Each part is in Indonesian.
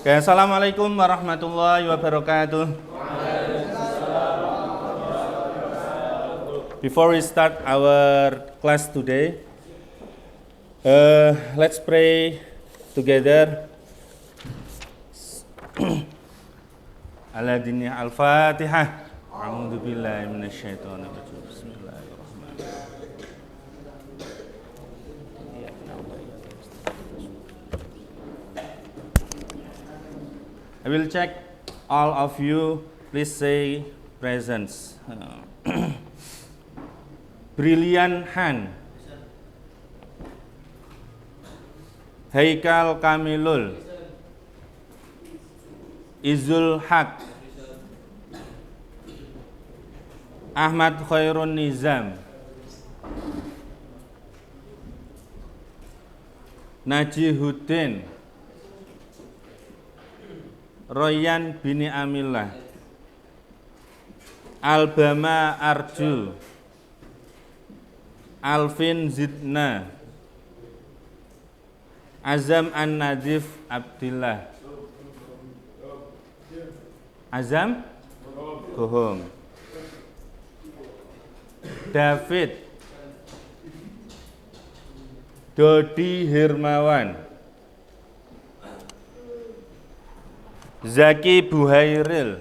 Okay, Assalamualaikum warahmatullahi wabarakatuh. Before we start our class today, let's pray together. Al-Adini Al-Fatihah. A'udzu billahi minasyaitonir rajim. Bismillahirrahmanirrahim. I will check all of you. Please say presence. Brilliant hand. Haikal Kamilul. Izul Haq. Ahmad Khairun Nizam. Najihuddin. Royan Bini Amillah. Albama Arju. Alvin Zidna. Azam An-Nadif Abdillah. Azam Gohom. David. Dodi Hirmawan. Zaki Buhairil.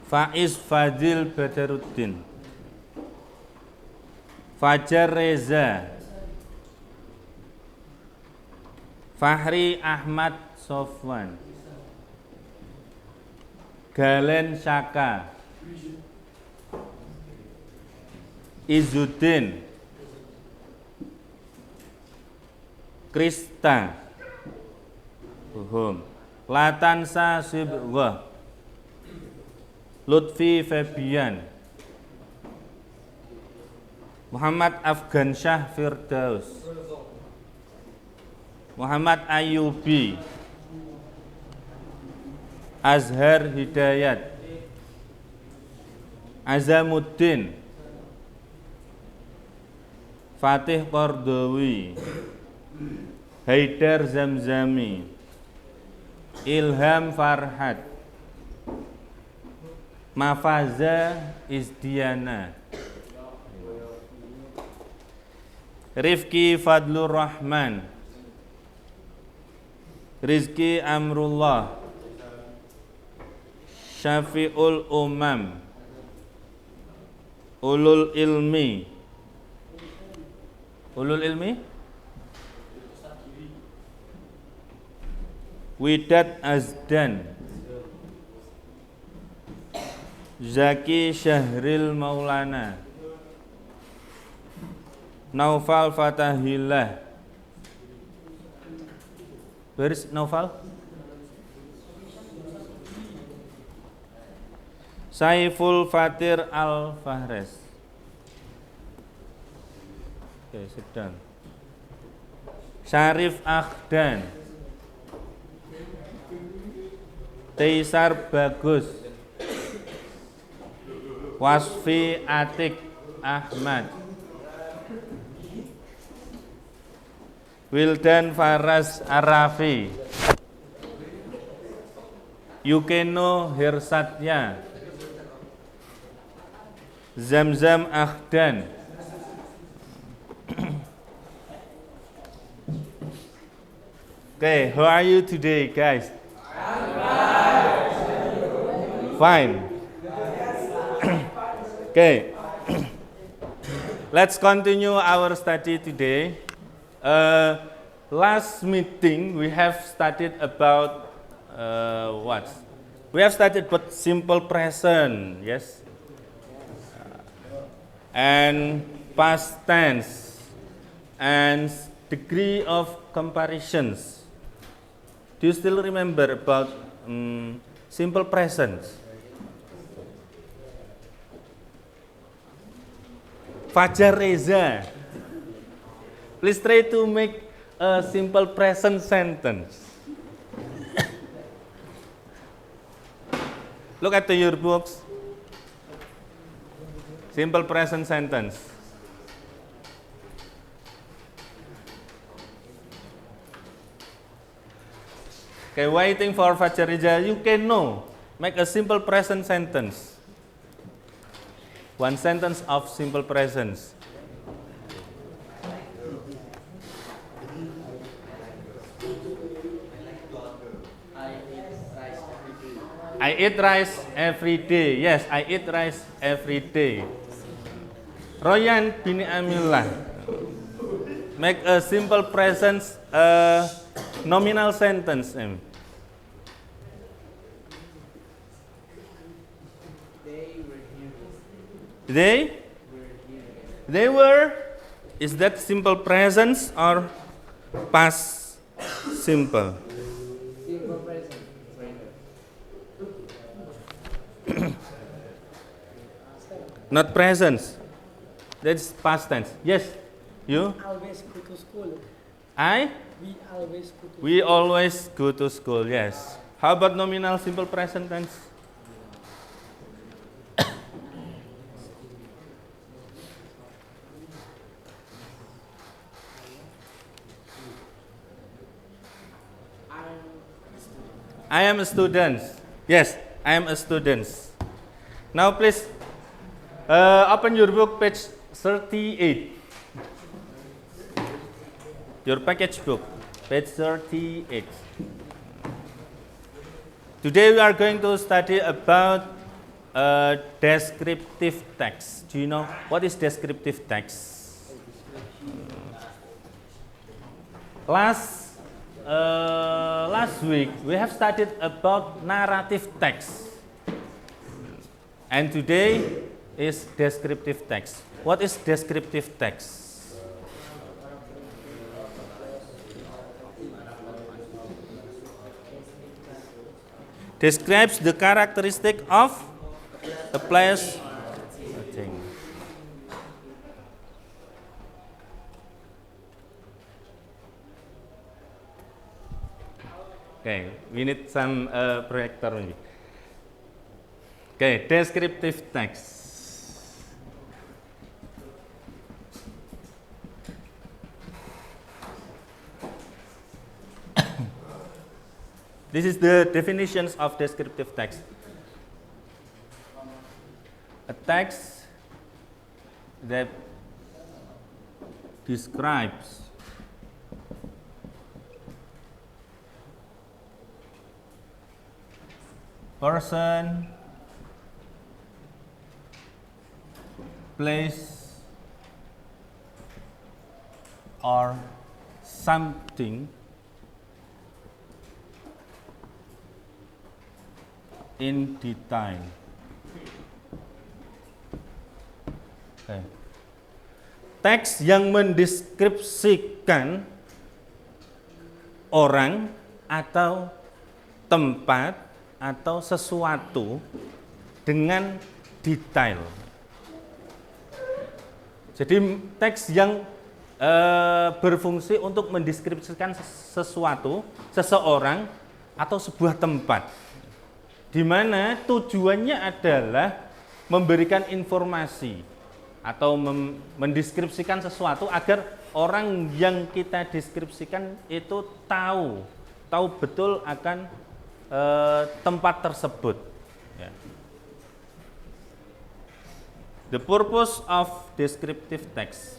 Faiz Fadil Badaruddin. Fajar Reza. Fahri Ahmad Sofwan. Galen Syaka. Izuddin. Krista. Latansa Sibwah. Lutfi Febian. Muhammad Afgansyah Firdaus. Muhammad Ayubi. Azhar Hidayat. Azamuddin. Fatih Qardawi. Haidar Zamzami. Ilham Farhat. Mafaza Isdiana. Rifki Fadlur Rahman. Rizki Amrullah. Syafi'ul Umam. Ulul Ilmi. Ulul Ilmi? Widat Azdan. Zaki Syahril Maulana. Naufal Fatahillah. Where is Naufal? Saiful Fatir Al-Fahres. Okay, sit down. Syarif Akhdan. Taisar Bagus. Wasfi Atik Ahmad. Wildan Faras Arafi. Yukeno Hirsatya. Zamzam Akhdan. Okay, how are you today, guys? Fine. Okay. Let's continue our study today. Last meeting we have studied about what? We have studied about simple present, yes, and past tense and degree of comparisons. Do you still remember about simple present? Fajar Reza. Please try to make a simple present sentence. Look at your books. Simple present sentence. Okay, waiting for Fajar Rizal, you can know. Make a simple present sentence. One sentence of simple presence. I eat rice every day. Yes, I eat rice every day. Royan bin Amillah. Make a simple present nominal sentence. They were. Is that simple present or past simple? Simple present. Not present. That's past tense. Yes. You? Always go to school. We always go to school. Yes. How about nominal simple present tense? I am a student. Yes, I am a student. Now please open your book, page 38. Your package book, page 38. Today we are going to study about descriptive text. Do you know what is descriptive text? Last week we have studied about narrative text, and today is descriptive text. What is descriptive text? Describes the characteristic of a place or thing. Okay, we need some projector maybe. Okay, descriptive text. This is the definitions of descriptive text. A text that describes person, place, or something in detail. Okay. Teks yang mendeskripsikan orang atau tempat atau sesuatu dengan detail. Jadi teks yang berfungsi untuk mendeskripsikan sesuatu, seseorang atau sebuah tempat, di mana tujuannya adalah memberikan informasi atau mendeskripsikan sesuatu agar orang yang kita deskripsikan itu tahu betul akan tempat tersebut. Ya. The purpose of descriptive text.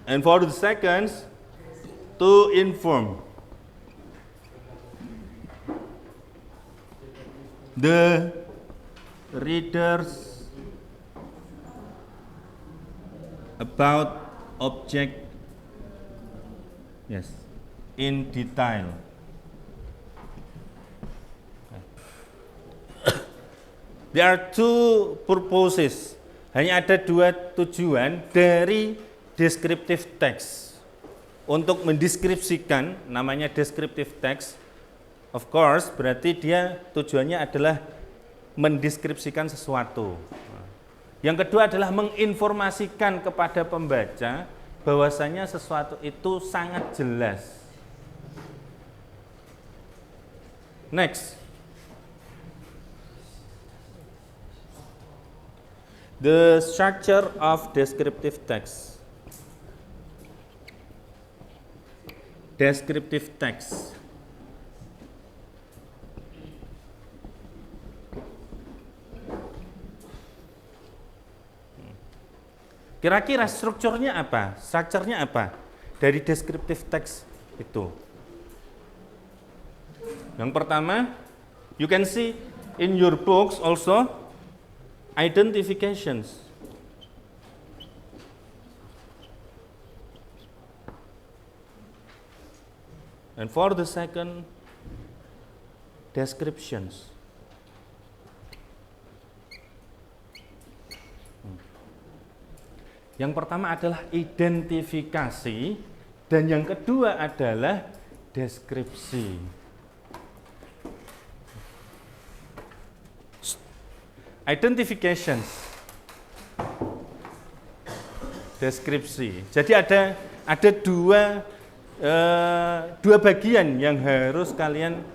And for the seconds, to inform the readers about object, yes, in detail. There are two purposes. Hanya ada dua tujuan dari descriptive text. Untuk mendeskripsikan, namanya descriptive text, Of course, berarti dia tujuannya adalah mendeskripsikan sesuatu. Yang kedua adalah menginformasikan kepada pembaca bahwasanya sesuatu itu sangat jelas. Next. The structure of descriptive text. Descriptive text. Kira-kira strukturnya apa? Strukturnya apa dari descriptive text itu? Yang pertama, you can see in your books also identifications. And for the second, descriptions. Yang pertama adalah identifikasi dan yang kedua adalah deskripsi. Identifications, deskripsi. Jadi ada dua bagian yang harus kalian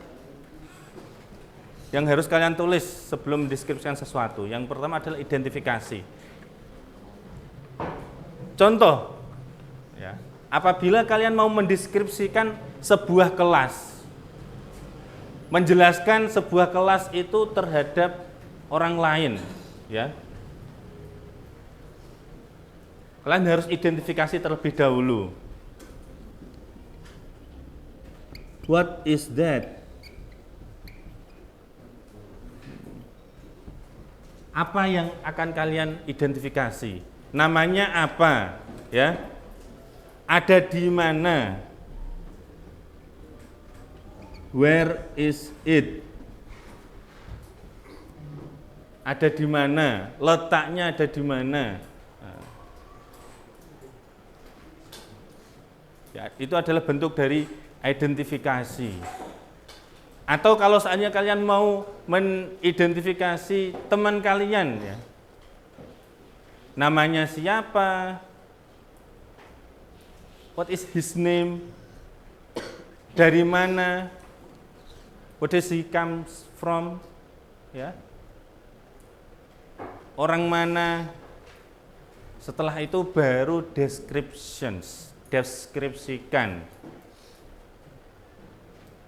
tulis sebelum mendeskripsikan sesuatu. Yang pertama adalah identifikasi. Contoh, ya, apabila kalian mau mendeskripsikan sebuah kelas, menjelaskan sebuah kelas itu terhadap orang lain, ya, kalian harus identifikasi terlebih dahulu. What is that? Apa yang akan kalian identifikasi? Namanya apa, ya? Ada di mana? Where is it? Ada di mana? Letaknya ada di mana? Ya, itu adalah bentuk dari identifikasi. Atau kalau seandainya kalian mau mengidentifikasi teman kalian, ya, namanya siapa? What is his name? Dari mana? Where does he comes from? Ya. Orang mana? Setelah itu baru descriptions, deskripsikan.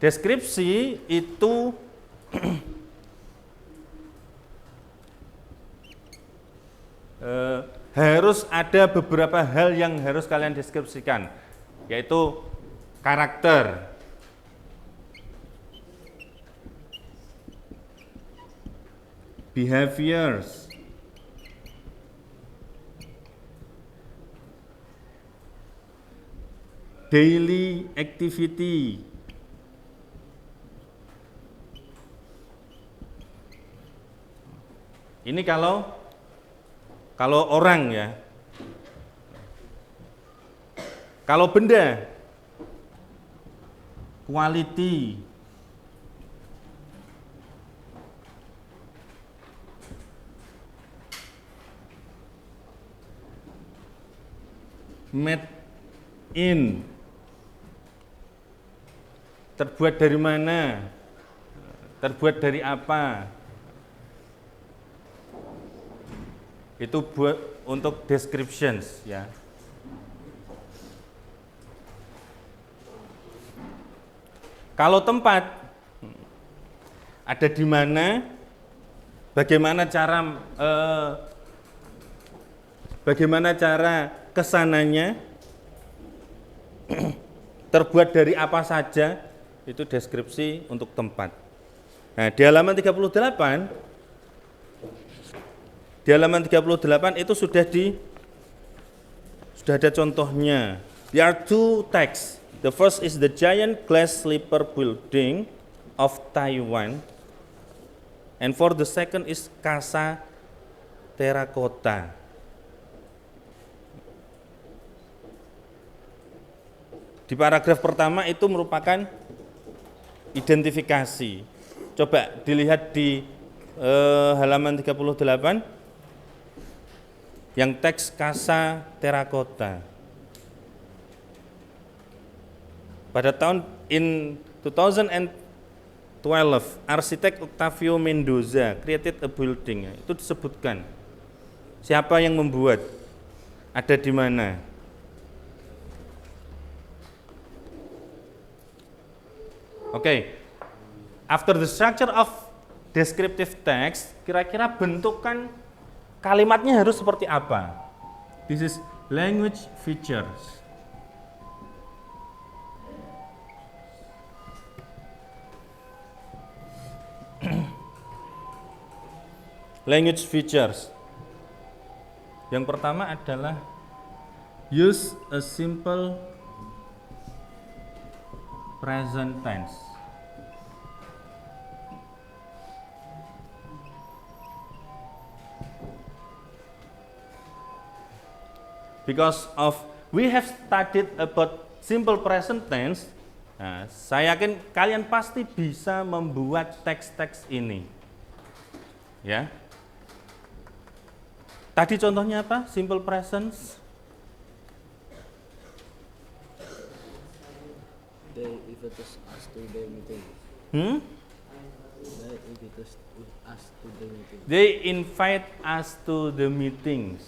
Deskripsi itu harus ada beberapa hal yang harus kalian deskripsikan, yaitu karakter, behaviors, daily activity, ini kalau orang, ya. Kalau benda, quality, made in, terbuat dari mana, terbuat dari apa. Itu buat untuk descriptions, ya. Kalau tempat, ada di mana, bagaimana cara kesananya, terbuat dari apa saja, itu deskripsi untuk tempat. Nah, di halaman 38 itu sudah ada contohnya. There are two texts. The first is the giant glass slipper building of Taiwan, and for the second is Casa Terracotta. Di paragraf pertama itu merupakan identifikasi. Coba dilihat di halaman 38 yang teks Casa Terracotta. Pada tahun 2012, arsitek Octavio Mendoza created a building. Itu disebutkan siapa yang membuat, ada di mana. Oke. After the structure of descriptive text, kira-kira bentukan kalimatnya harus seperti apa? This is language features. Language features. Yang pertama adalah use a simple present tense. Because of we have studied about simple present tense, nah, saya yakin kalian pasti bisa membuat teks-teks ini. Ya. Tadi contohnya apa? Simple present. They invite us to the meeting. They invite us to the meeting. They invite us to the meetings.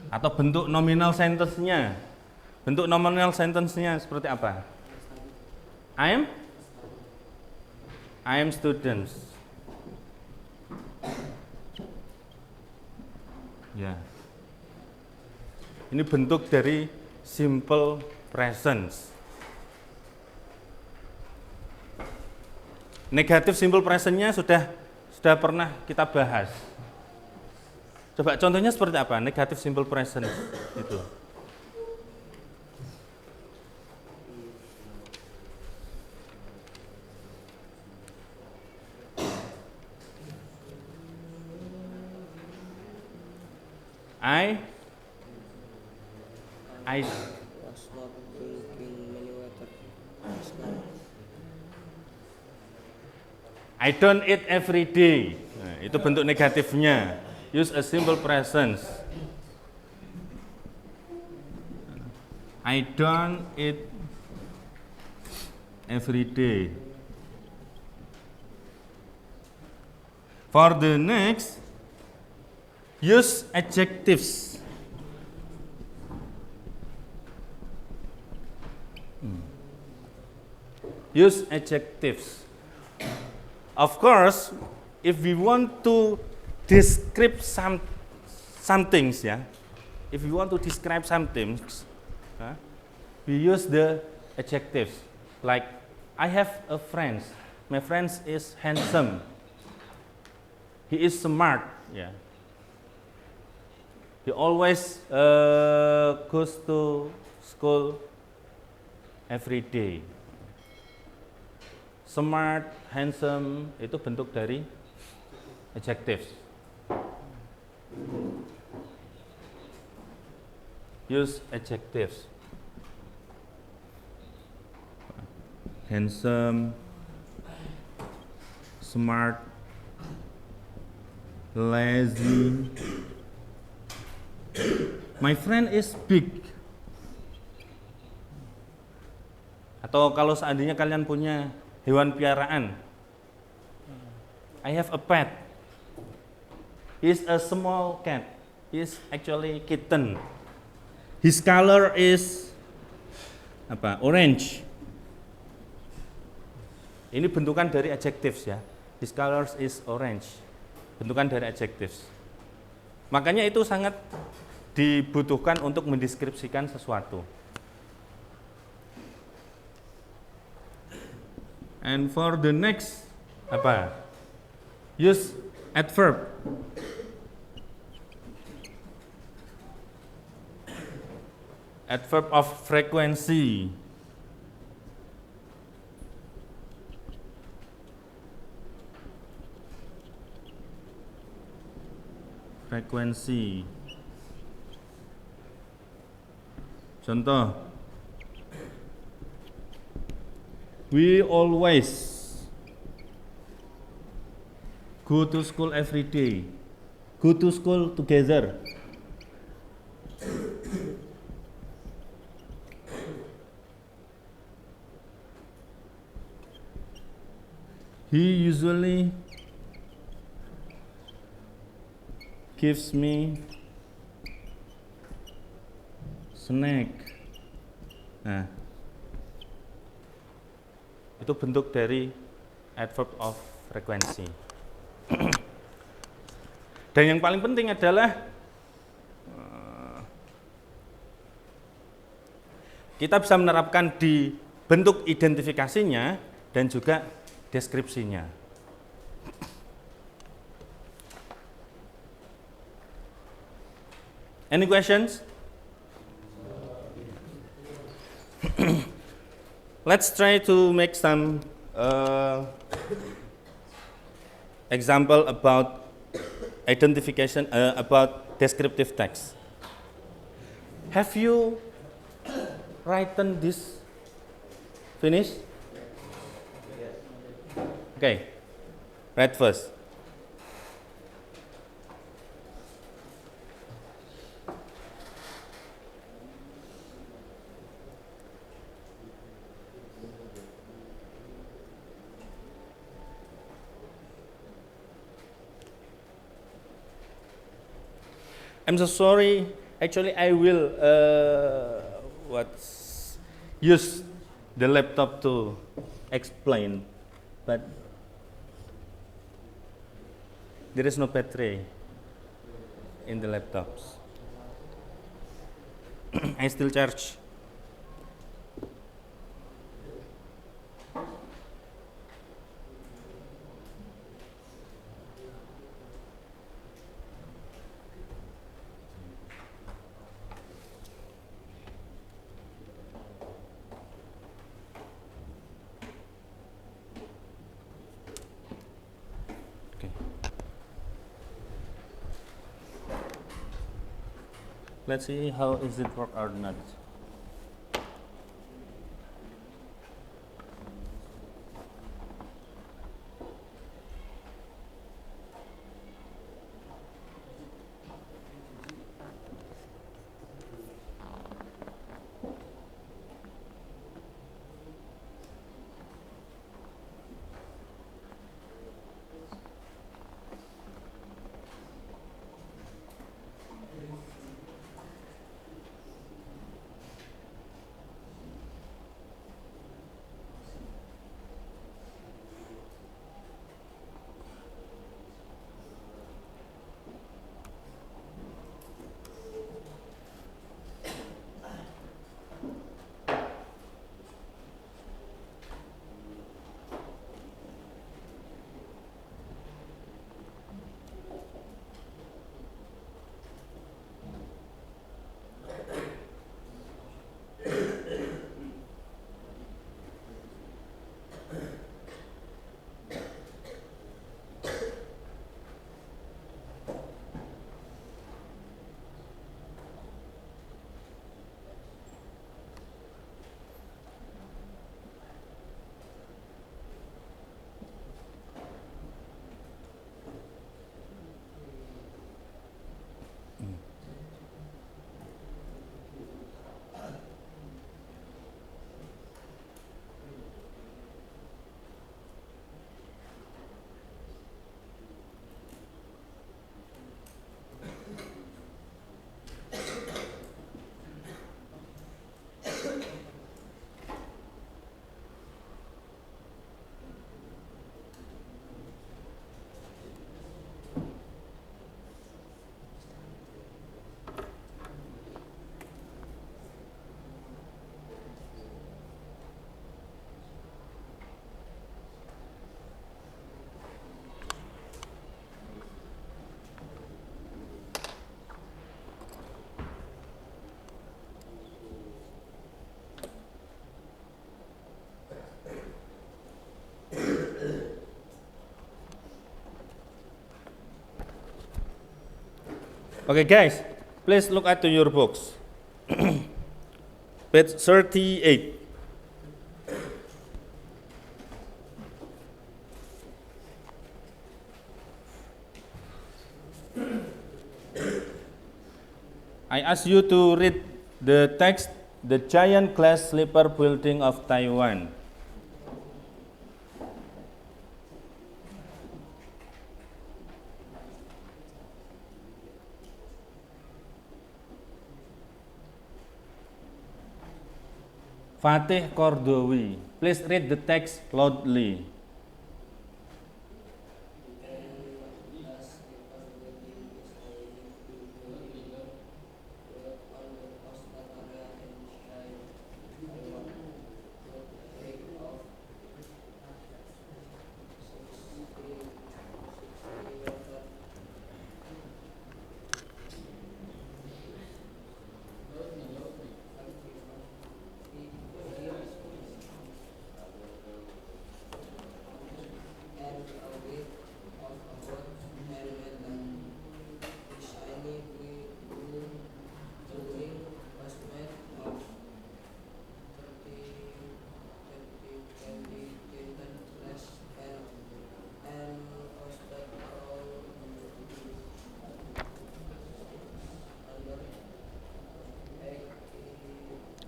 Atau bentuk nominal sentence-nya. Bentuk nominal sentence-nya seperti apa? I am students. Ya. Ini bentuk dari simple presence. Negatif simple present-nya sudah pernah kita bahas. Coba contohnya seperti apa? Negatif simple present itu. I Was not drinking many water. I don't eat every day. Nah, itu bentuk negatifnya. Use a simple present. I don't eat every day. For the next, use adjectives. Use adjectives. Of course, if we want to describe some things, ya. If we want to describe some things, we use the adjectives. Like, I have a friend. My friend is handsome. He is smart. Yeah. He always goes to school every day. Smart, handsome, itu bentuk dari adjectives. Use adjectives. Handsome, smart, lazy. My friend is big. Atau kalau seandainya kalian punya hewan piaraan, I have a pet. He's a small cat. He's actually kitten. His color is apa? Orange. Ini bentukan dari adjectives, ya. His color is orange. Bentukan dari adjectives. Makanya itu sangat dibutuhkan untuk mendeskripsikan sesuatu. And for the next apa? Use adverb. Adverb of frequency. frekuensi. Contoh, we always go to school every day. Go to school together. He usually gives me snack. Nah, itu bentuk dari adverb of frequency. Dan yang paling penting adalah kita bisa menerapkan di bentuk identifikasinya dan juga deskripsinya. Any questions? Let's try to make some example about identification, about descriptive text. Have you written this? Finish? Okay. Write first. I'm so sorry. Actually, I will use the laptop to explain, but there is no battery in the laptops. I still charge. Let's see how is it work or not. Okay, guys, please look at your books. Page 38. I ask you to read the text, The Giant Glass Slipper Building of Taiwan. Fatih Kordowi. Please read the text loudly.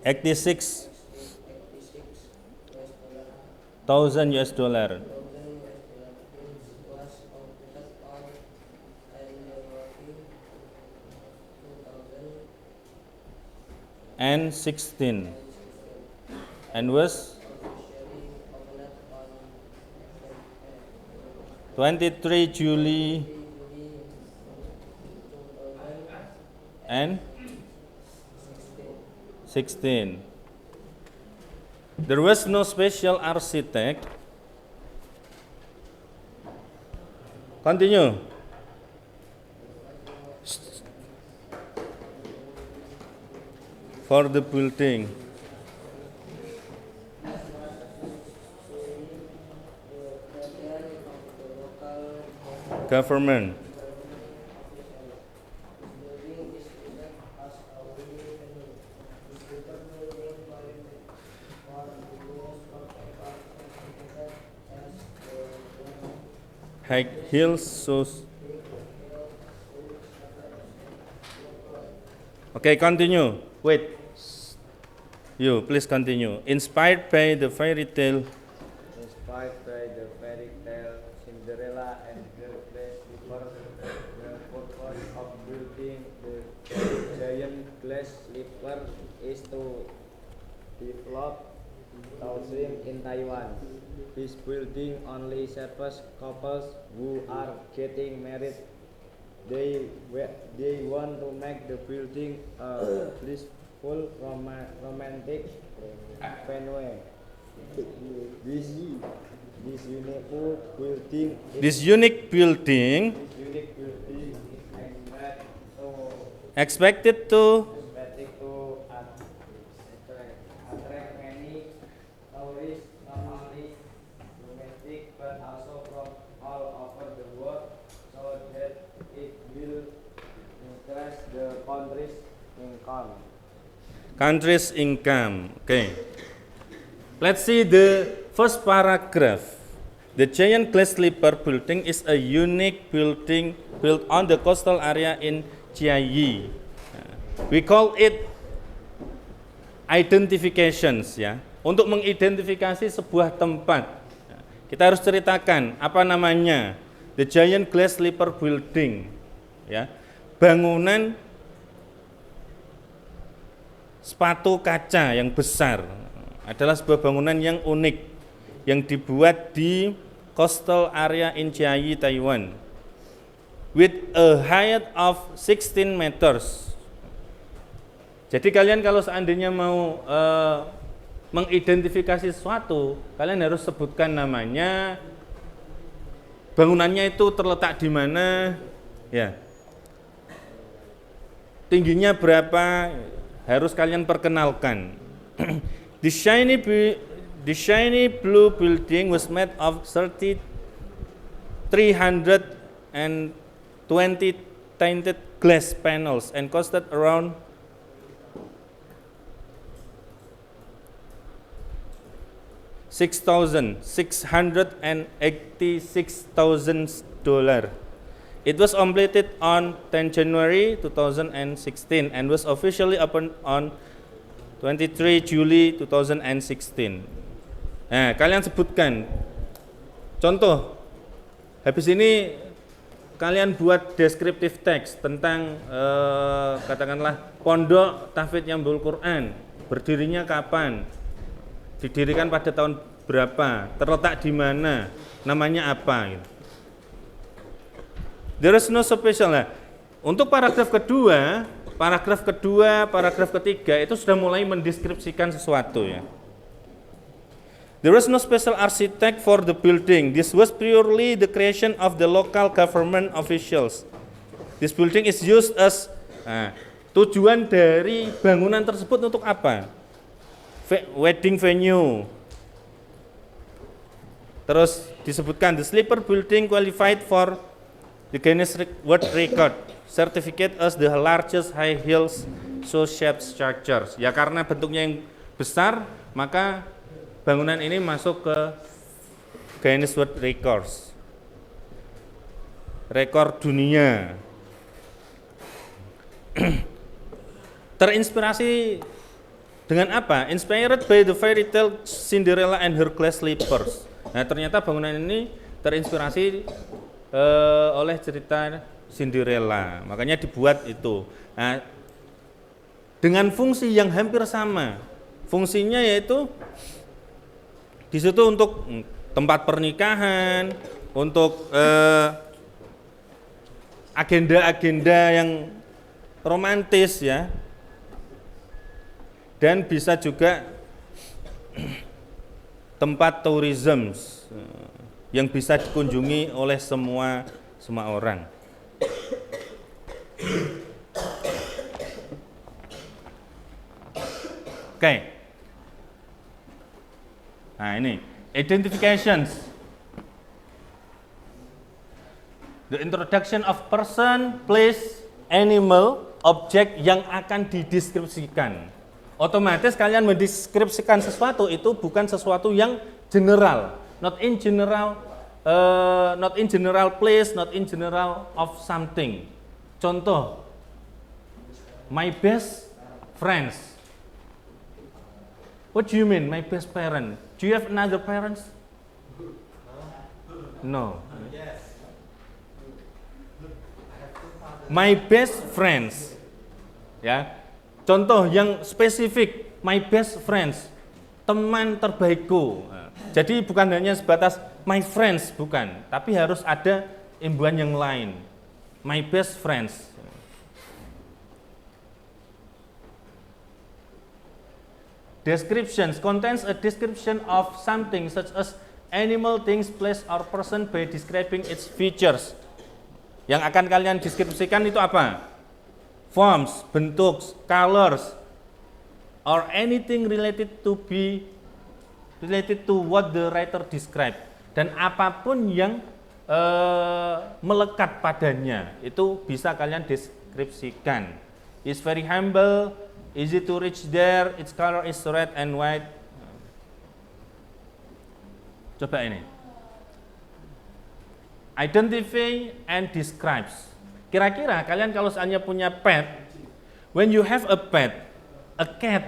$86,000 US. And 16 and was 23 July and 16. There was no special architect. Continue. For the building. Government. High heels shoes. Okay, continue. Wait. You please continue. Inspired by the fairy tale. Inspired by the fairy tale Cinderella and her glass slipper, the purpose of building the giant glass slipper is to develop housing in Taiwan. This building only serves couples who are getting married. They want to make the building a blissful romantic venue. This unique building Expected to attract many tourists, not only domestic but also from all over the world, so that it will increase the country's income. Okay. Let's see the first paragraph. The giant glass slipper building is a unique building built on the coastal area in Chiayi. We call it identifications, ya. Untuk mengidentifikasi sebuah tempat, kita harus ceritakan apa namanya. The giant glass slipper building, ya. Bangunan sepatu kaca yang besar adalah sebuah bangunan yang unik yang dibuat di coastal area in Chiayi, Taiwan, with a height of 16 meters. Jadi kalian kalau seandainya mau mengidentifikasi sesuatu, kalian harus sebutkan namanya, bangunannya itu terletak di mana, ya, tingginya berapa, harus kalian perkenalkan. The shiny blue building was made of 323 tinted glass panels and costed around $6,686,000. It was completed on 10 January 2016 and was officially opened on 23 Juli 2016. Nah, kalian sebutkan contoh. Habis ini kalian buat descriptive text tentang katakanlah Pondok Tahfidz Nyambul Quran berdirinya kapan, didirikan pada tahun berapa, terletak di mana, namanya apa gitu. There is no special. Nah, untuk paragraf kedua, paragraf ketiga itu sudah mulai mendeskripsikan sesuatu ya. There was no special architect for the building. This was purely the creation of the local government officials. This building is used as tujuan dari bangunan tersebut untuk apa? Wedding venue. Terus disebutkan the sleeper building qualified for the Guinness World Record certificate as the largest high hills so-shaped structures. Ya karena bentuknya yang besar, maka bangunan ini masuk ke Guinness World Records, rekor dunia. Terinspirasi dengan apa? Inspired by the fairy tale Cinderella and her glass slippers. Nah, ternyata bangunan ini terinspirasi oleh cerita Cinderella, makanya dibuat itu. Nah, dengan fungsi yang hampir sama. Fungsinya yaitu di situ untuk tempat pernikahan, untuk agenda-agenda yang romantis ya, dan bisa juga tempat tourism yang bisa dikunjungi oleh semua orang. Oke. Nah ini identifications. The introduction of person, place, animal, object yang akan dideskripsikan. Otomatis kalian mendeskripsikan sesuatu itu bukan sesuatu yang general, not in general place, not in general of something. Contoh, my best friends. What do you mean, my best parent? Do you have another parents? No. My best friends. Ya. Contoh yang spesifik, my best friends, teman terbaikku. Jadi bukan hanya sebatas my friends, bukan, tapi harus ada imbuhan yang lain. My best friends. Descriptions contains a description of something such as animal, things, place, or person by describing its features. Yang akan kalian deskripsikan itu apa? Forms, bentuk, colors, or anything related to what the writer described. Dan apapun yang melekat padanya itu bisa kalian deskripsikan. It's very humble, easy to reach there, its color is red and white. Coba ini. Identify and describes. Kira-kira kalian kalau seandainya punya pet, when you have a pet, a cat.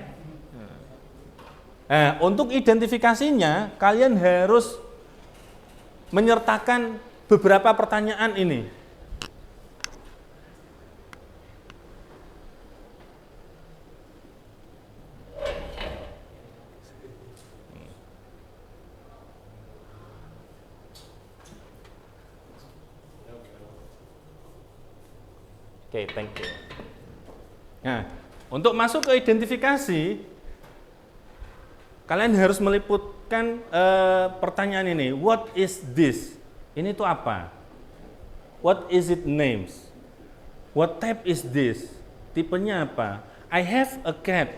Nah, untuk identifikasinya kalian harus menyertakan beberapa pertanyaan ini. Oke, thank you. Nah, untuk masuk ke identifikasi, kalian harus meliputkan pertanyaan ini. What is this? Ini tuh apa? What is it names? What type is this? Tipenya apa? I have a cat.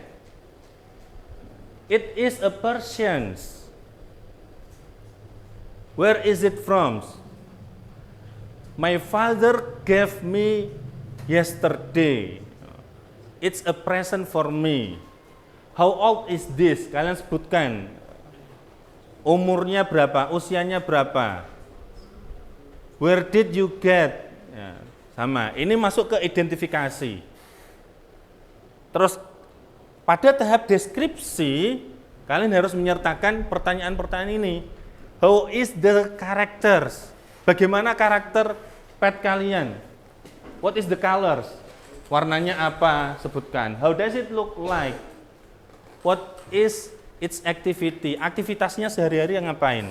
It is a Persian. Where is it from? My father gave me yesterday. It's a present for me. How old is this? Kalian sebutkan. Umurnya berapa? Usianya berapa? Where did you get? Ya, sama. Ini masuk ke identifikasi. Terus pada tahap deskripsi, kalian harus menyertakan pertanyaan-pertanyaan ini. How is the characters? Bagaimana karakter pet kalian? What is the colors? Warnanya apa? Sebutkan. How does it look like? What is its activity? Aktivitasnya sehari-hari yang ngapain?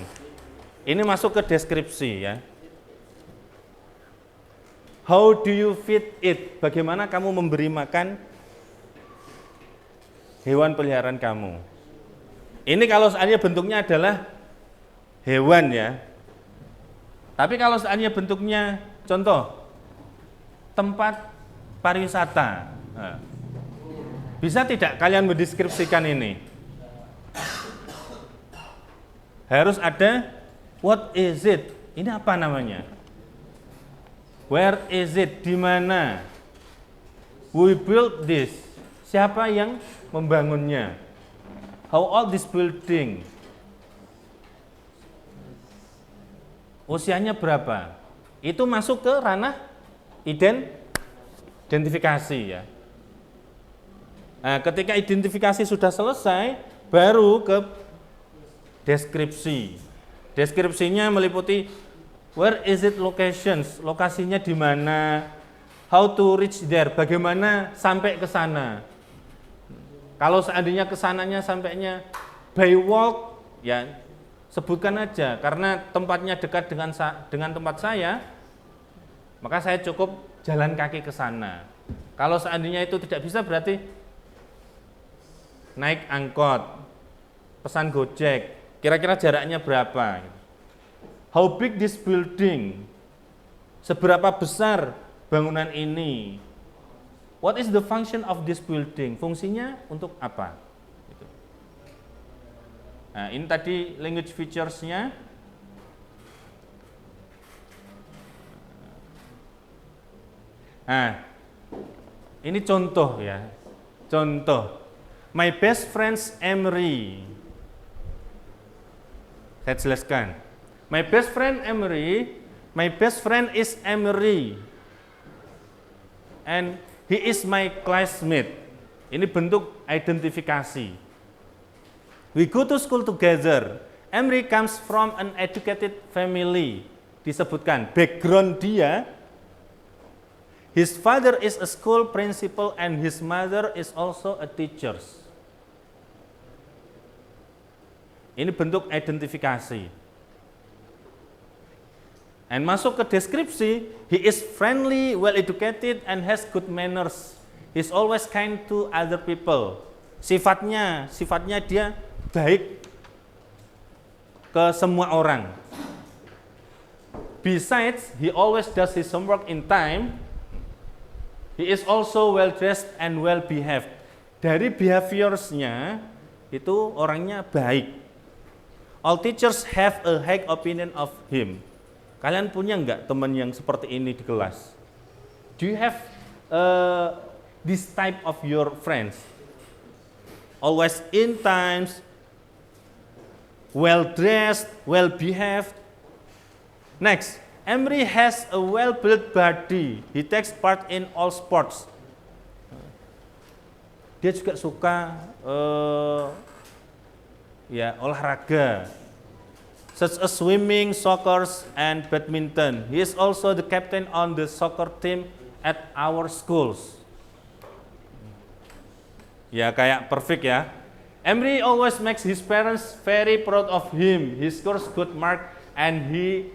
Ini masuk ke deskripsi ya. How do you feed it? Bagaimana kamu memberi makan hewan peliharaan kamu? Ini kalau seandainya bentuknya adalah hewan ya. Tapi kalau seandainya bentuknya contoh tempat pariwisata. Nah, bisa tidak kalian mendeskripsikan ini? Harus ada what is it? Ini apa namanya? Where is it? Di mana? Who built this? Siapa yang membangunnya? How old this building? Usianya berapa? Itu masuk ke ranah identifikasi ya. Nah, ketika identifikasi sudah selesai, baru ke deskripsi. Deskripsinya meliputi where is it locations, lokasinya di mana, how to reach there, bagaimana sampai ke sana. Kalau seandainya kesananya sampainya by walk, ya sebutkan aja, karena tempatnya dekat dengan tempat saya, maka saya cukup jalan kaki ke sana. Kalau seandainya itu tidak bisa, berarti naik angkot, pesan Gojek, kira-kira jaraknya berapa? How big this building? Seberapa besar bangunan ini? What is the function of this building? Fungsinya untuk apa? Gitu. Nah, ini tadi language features-nya. Nah, ini contoh ya. Contoh. My best friend's Emery. Saya jelaskan. My best friend is Emery. And he is my classmate. Ini bentuk identifikasi. We go to school together. Emery comes from an educated family. Disebutkan background dia. His father is a school principal and his mother is also a teacher. Ini bentuk identifikasi. And masuk ke deskripsi, he is friendly, well educated and has good manners. He's always kind to other people. Sifatnya dia baik ke semua orang. Besides, he always does his homework in time. He is also well dressed and well behaved. Dari behaviors-nya itu orangnya baik. All teachers have a high opinion of him. Kalian punya nggak teman yang seperti ini di kelas? Do you have this type of your friends? Always in times, well dressed, well behaved. Next, Emery has a well built body. He takes part in all sports. Dia juga suka olahraga, such as swimming, soccer, and badminton. He is also the captain on the soccer team at our schools. Ya, kayak perfect ya. Emery always makes his parents very proud of him. He scores good mark and he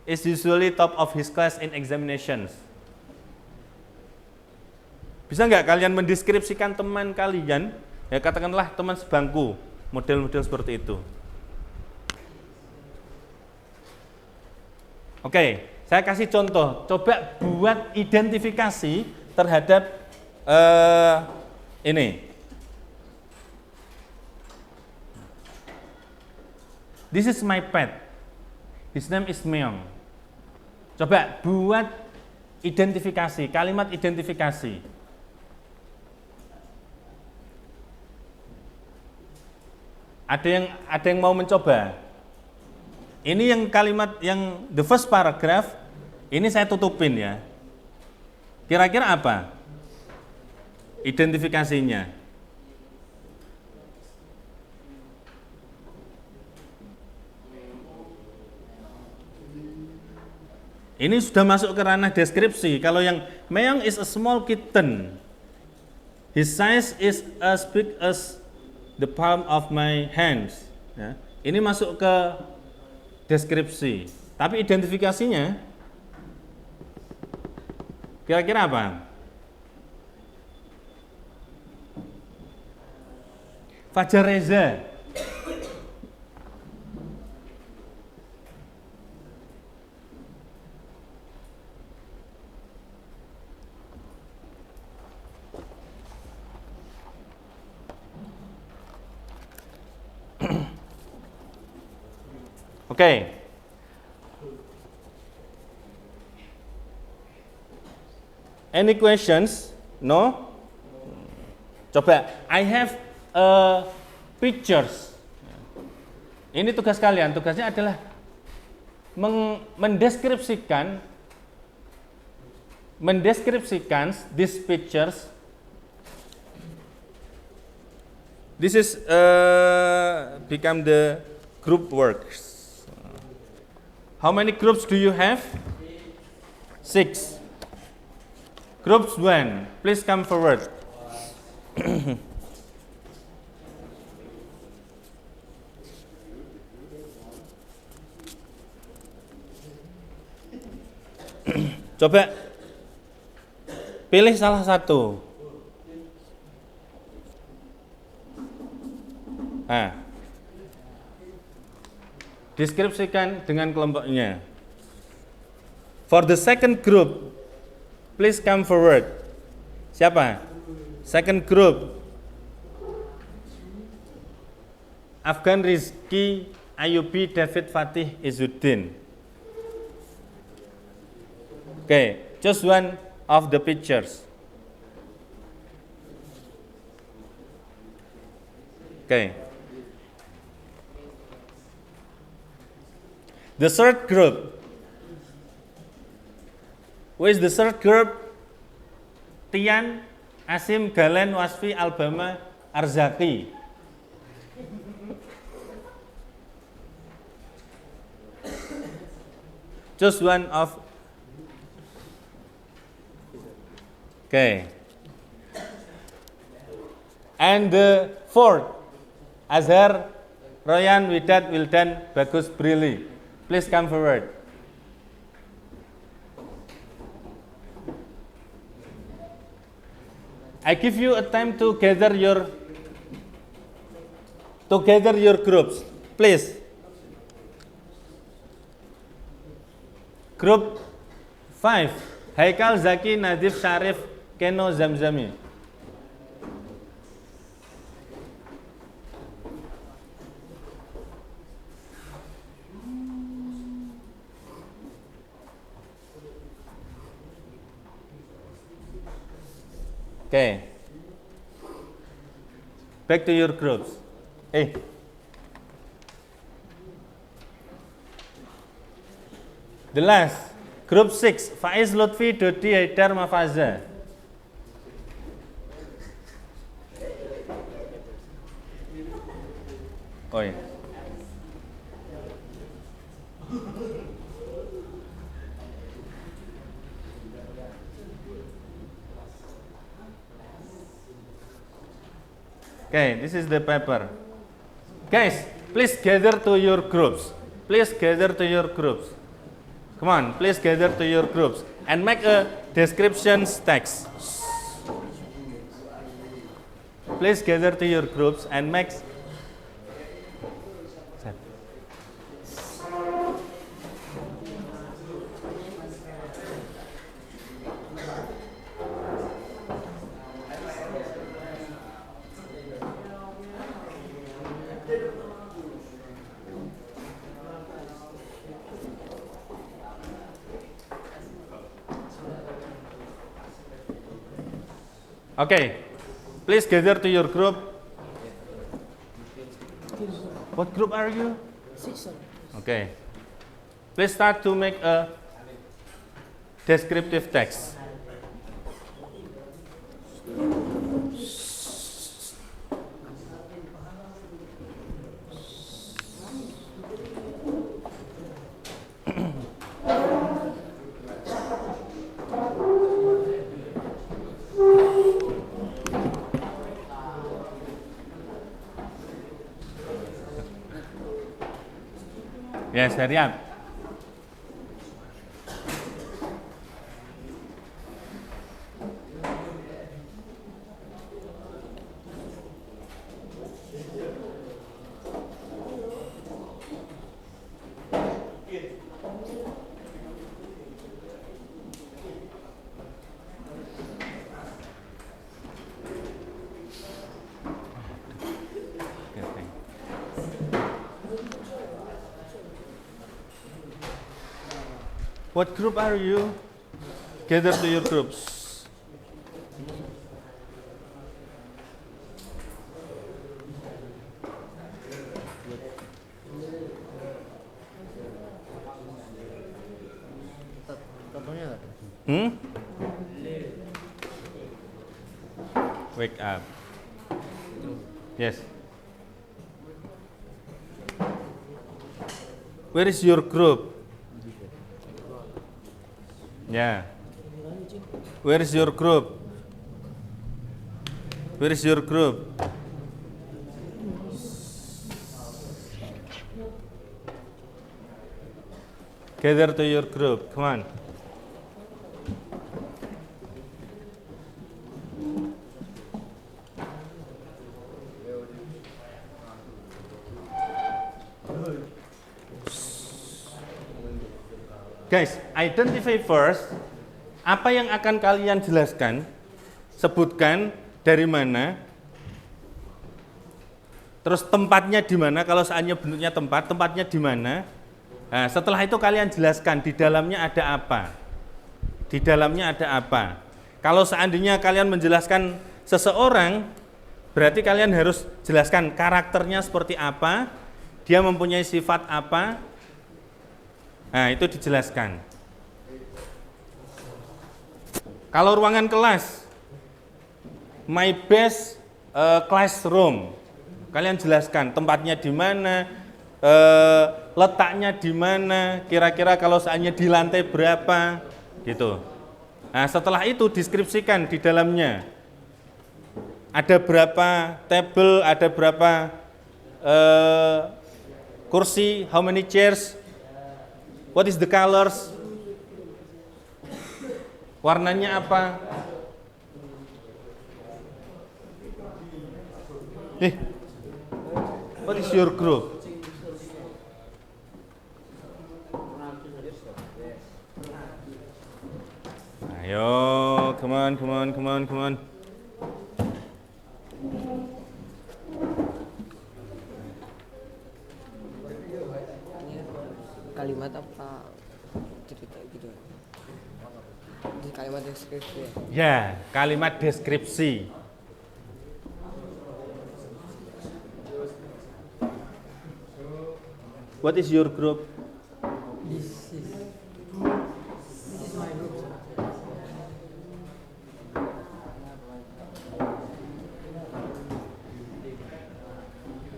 is usually top of his class in examinations. Bisa nggak kalian mendeskripsikan teman kalian? Ya, katakanlah teman sebangku, model-model seperti itu. Oke, saya kasih contoh. Coba buat identifikasi terhadap ini. This is my pet. His name is Meong. Coba buat identifikasi, kalimat identifikasi. Ada yang mau mencoba? Ini yang kalimat yang the first paragraph, ini saya tutupin ya. Kira-kira apa identifikasinya? Ini sudah masuk ke ranah deskripsi. Kalau yang Meong is a small kitten. His size is as big as the palm of my hands. Ya. Ini masuk ke deskripsi. Tapi identifikasinya kira-kira apa? Fajar Reza. Okay. Any questions? No? Coba, I have pictures. Ini tugas kalian. Tugasnya adalah mendeskripsikan these pictures. This is become the group works. How many groups do you have? 6. Groups 1, please come forward. Coba pilih salah satu. Nah, deskripsikan dengan kelompoknya. For the second group, please come forward. Siapa? Second group. Afgan Rizky Ayubi David Fatih Izzuddin. Okay, just one of the pictures. Okay. The third group. Who is the third group? Tian, Asim, Galen, Wasfi, Albama, Arzaki. Just one of. Okay. And the fourth, Azhar, Royan, Widat, Wildan, Bagus, Brili. Please come forward. I give you a time to gather your groups. Please. Group 5. Haikal, Zaki, Nadif, Syarif, Keno, Zamzami. Okay. Back to your groups. Hey. The last, group 6, Faiz, Lutfi, Dodi, Haidar, Mafaza. Oh ya. Okay, this is the paper. Guys, please gather to your groups. Please gather to your groups. Come on, please gather to your groups and make a description text. Please gather to your groups and make. Okay, please gather to your group. What group are you? 6. Okay. Please start to make a descriptive text. Yes, hurry up. Okay, thanks. What group are you? Gather to your groups. Hmm? Wake up. Yes. Where is your group? Yeah. Where is your group? Where is your group? Gather to your group. Come on. Guys, identify first apa yang akan kalian jelaskan, sebutkan dari mana, terus tempatnya di mana, kalau seandainya bentuknya tempat, tempatnya di mana. Nah, setelah itu kalian jelaskan di dalamnya ada apa. Di dalamnya ada apa. Kalau seandainya kalian menjelaskan seseorang, berarti kalian harus jelaskan karakternya seperti apa, dia mempunyai sifat apa. Nah, itu dijelaskan. Kalau ruangan kelas, my best classroom, kalian jelaskan tempatnya di mana, letaknya di mana, kira-kira kalau seandainya di lantai berapa, gitu. Nah, setelah itu deskripsikan di dalamnya. Ada berapa table, ada berapa kursi, how many chairs, what is the colors, warnanya apa. What is your group? Ayo, come on. Kalimat apa cerita gitu? Di kalimat deskripsi ya? Ya, kalimat deskripsi. What is your group? This is my group.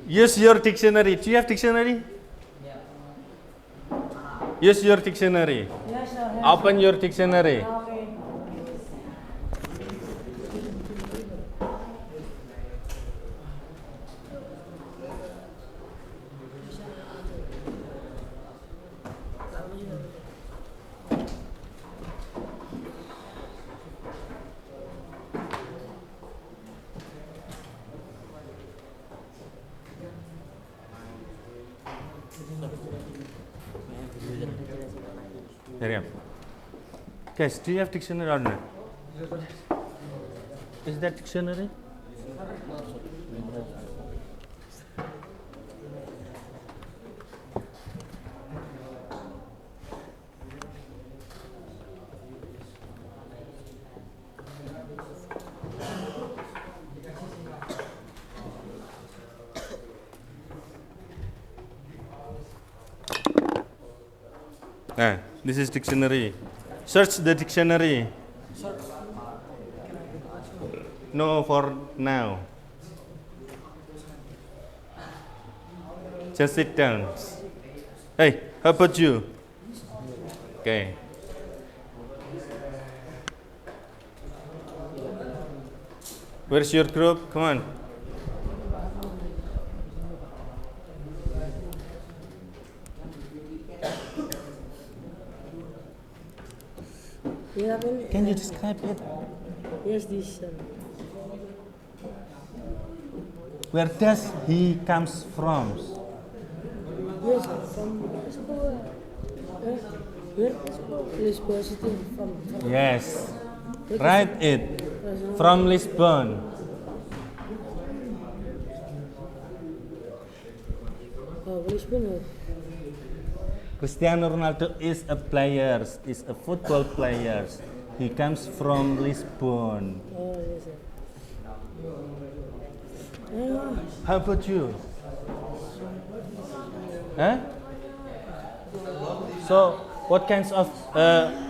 Use your dictionary. Do you have dictionary? Use your dictionary. Yes, sir. Open your dictionary. Okay. Hurry up. Guys, do you have dictionary or not? Is that dictionary? This is dictionary. Search the dictionary. No, for now. Just sit down. Hey, how about you? Okay. Where's your group? Come on. Can you describe it? Yes, this. Where does he comes from? Yes, from school. Where? Lisbon City from. Yes. Write it. From Lisbon. Oh, Lisbon. Cristiano Ronaldo is a player, is a football player. He comes from Lisbon. Oh, yes, sir. How about you? Huh? So, what kinds of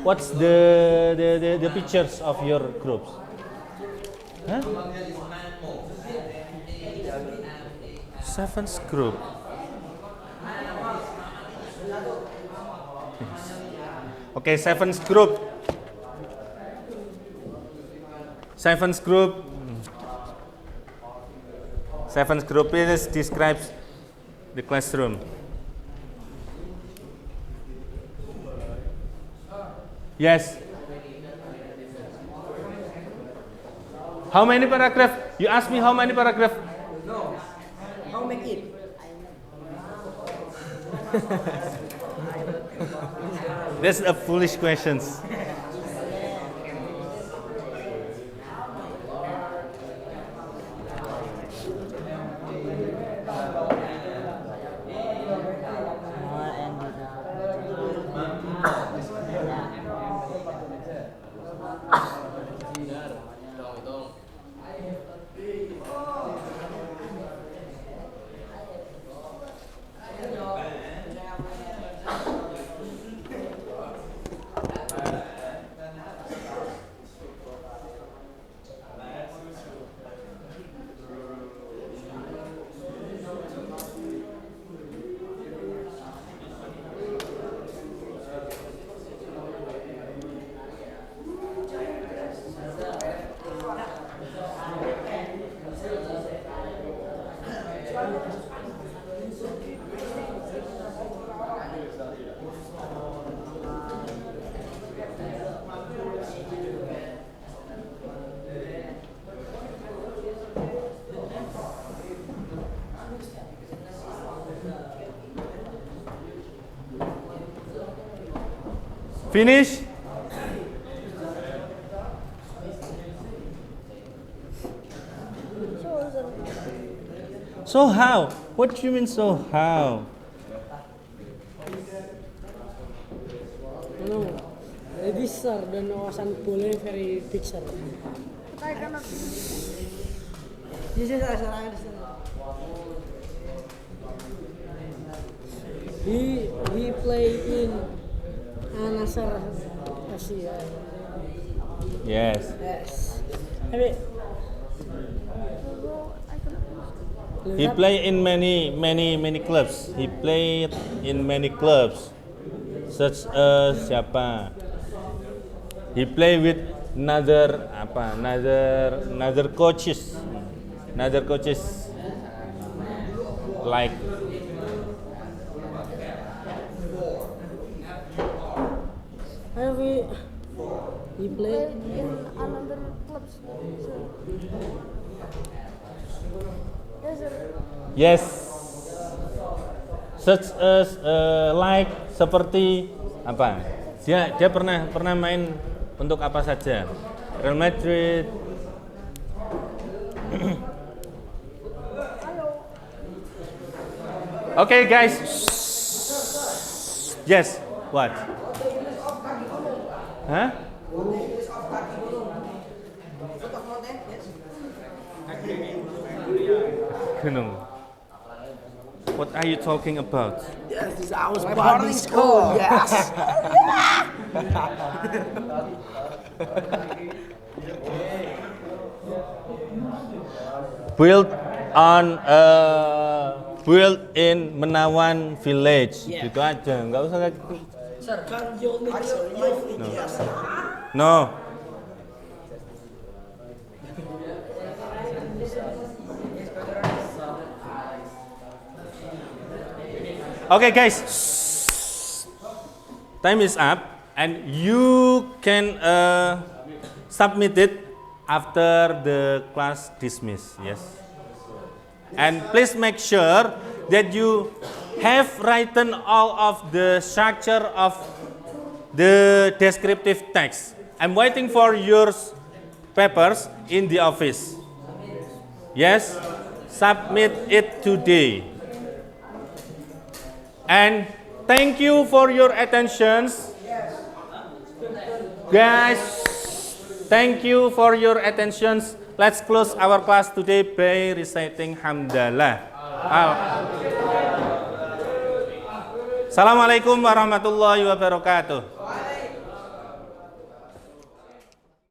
what's the pictures of your groups? Huh? Seventh group. Okay, seventh group. Seventh group. Seventh group is describes the classroom. Yes. How many paragraph? You ask me how many paragraph? No. How make it? That's a foolish questions. Finish? So how? What do you mean so how? No, this sir dan wawasan bola very big sir. This is he play in Al-Nassr Asia. Yes. Yes. Tapi He play in many clubs. He played in many clubs, such as siapa? He play with another coaches, like he play in another clubs. Yes, sir. yes, such as like seperti apa? Dia pernah main untuk apa saja? Real Madrid. Okay, guys. Yes. What? Huh? Gunung. What are you talking about? Yes, this is our boarding school. Yes. Built in Menawan Village. Gitu aja, nggak usah kayak gitu. No. Okay guys, time is up and you can submit it after the class dismiss, yes. And please make sure that you have written all of the structure of the descriptive text. I'm waiting for your papers in the office. Yes, submit it today. And thank you for your attentions. Guys, thank you for your attentions. Let's close our class today by reciting Hamdalah. Assalamualaikum warahmatullahi wabarakatuh.